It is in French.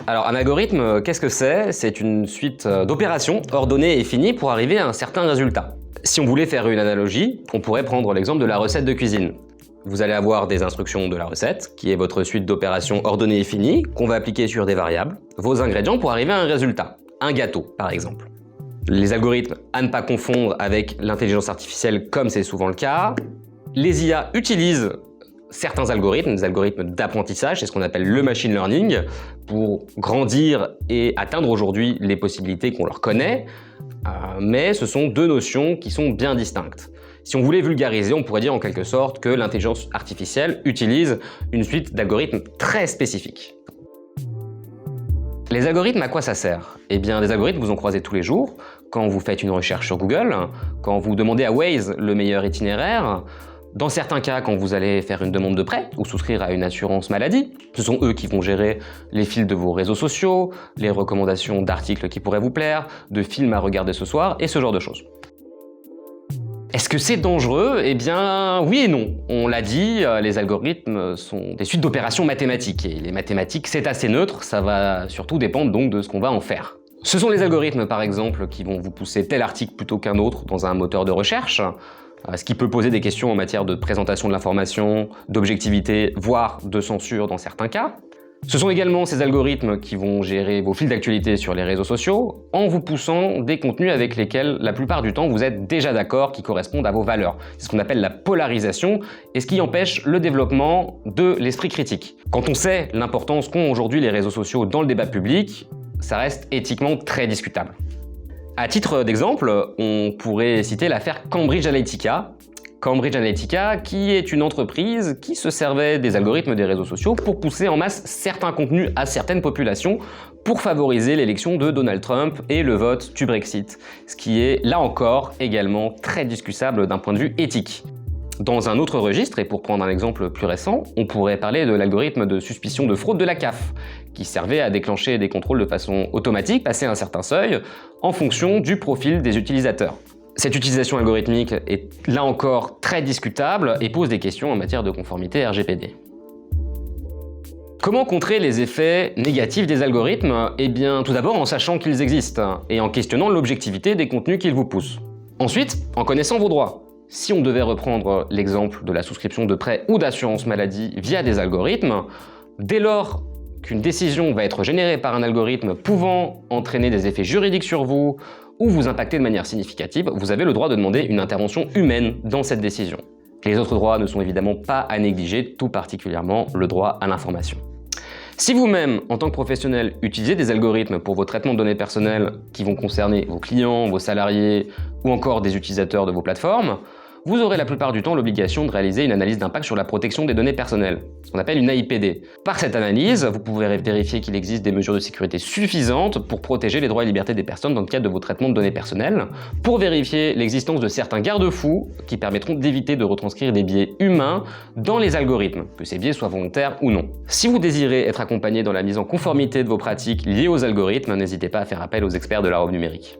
Alors un algorithme, qu'est-ce que c'est? C'est une suite d'opérations ordonnées et finies pour arriver à un certain résultat. Si on voulait faire une analogie, on pourrait prendre l'exemple de la recette de cuisine. Vous allez avoir des instructions de la recette, qui est votre suite d'opérations ordonnées et finies, qu'on va appliquer sur des variables, vos ingrédients pour arriver à un résultat. Un gâteau, par exemple. Les algorithmes à ne pas confondre avec l'intelligence artificielle, comme c'est souvent le cas. Les IA utilisent certains algorithmes, des algorithmes d'apprentissage, c'est ce qu'on appelle le machine learning, pour grandir et atteindre aujourd'hui les possibilités qu'on leur connaît, mais ce sont deux notions qui sont bien distinctes. Si on voulait vulgariser, on pourrait dire en quelque sorte que l'intelligence artificielle utilise une suite d'algorithmes très spécifiques. Les algorithmes, à quoi ça sert? Eh bien, des algorithmes, vous en croisez tous les jours, quand vous faites une recherche sur Google, quand vous demandez à Waze le meilleur itinéraire, dans certains cas, quand vous allez faire une demande de prêt ou souscrire à une assurance maladie, ce sont eux qui vont gérer les fils de vos réseaux sociaux, les recommandations d'articles qui pourraient vous plaire, de films à regarder ce soir, et ce genre de choses. Est-ce que c'est dangereux? Eh bien, oui et non. On l'a dit, les algorithmes sont des suites d'opérations mathématiques. Et les mathématiques, c'est assez neutre, ça va surtout dépendre donc de ce qu'on va en faire. Ce sont les algorithmes, par exemple, qui vont vous pousser tel article plutôt qu'un autre dans un moteur de recherche, ce qui peut poser des questions en matière de présentation de l'information, d'objectivité, voire de censure dans certains cas. Ce sont également ces algorithmes qui vont gérer vos fils d'actualité sur les réseaux sociaux en vous poussant des contenus avec lesquels la plupart du temps vous êtes déjà d'accord, qui correspondent à vos valeurs. C'est ce qu'on appelle la polarisation et ce qui empêche le développement de l'esprit critique. Quand on sait l'importance qu'ont aujourd'hui les réseaux sociaux dans le débat public, ça reste éthiquement très discutable. À titre d'exemple, on pourrait citer l'affaire Cambridge Analytica. Cambridge Analytica, qui est une entreprise qui se servait des algorithmes des réseaux sociaux pour pousser en masse certains contenus à certaines populations pour favoriser l'élection de Donald Trump et le vote du Brexit, ce qui est là encore également très discutable d'un point de vue éthique. Dans un autre registre, et pour prendre un exemple plus récent, on pourrait parler de l'algorithme de suspicion de fraude de la CAF, qui servait à déclencher des contrôles de façon automatique, passé un certain seuil, en fonction du profil des utilisateurs. Cette utilisation algorithmique est là encore très discutable et pose des questions en matière de conformité RGPD. Comment contrer les effets négatifs des algorithmes? Eh bien, tout d'abord en sachant qu'ils existent et en questionnant l'objectivité des contenus qu'ils vous poussent. Ensuite, en connaissant vos droits. Si on devait reprendre l'exemple de la souscription de prêt ou d'assurance maladie via des algorithmes, dès lors qu'une décision va être générée par un algorithme pouvant entraîner des effets juridiques sur vous ou vous impacter de manière significative, vous avez le droit de demander une intervention humaine dans cette décision. Les autres droits ne sont évidemment pas à négliger, tout particulièrement le droit à l'information. Si vous-même, en tant que professionnel, utilisez des algorithmes pour vos traitements de données personnelles qui vont concerner vos clients, vos salariés ou encore des utilisateurs de vos plateformes, vous aurez la plupart du temps l'obligation de réaliser une analyse d'impact sur la protection des données personnelles, ce qu'on appelle une AIPD. Par cette analyse, vous pouvez vérifier qu'il existe des mesures de sécurité suffisantes pour protéger les droits et libertés des personnes dans le cadre de vos traitements de données personnelles, pour vérifier l'existence de certains garde-fous qui permettront d'éviter de retranscrire des biais humains dans les algorithmes, que ces biais soient volontaires ou non. Si vous désirez être accompagné dans la mise en conformité de vos pratiques liées aux algorithmes, n'hésitez pas à faire appel aux experts de la robe numérique.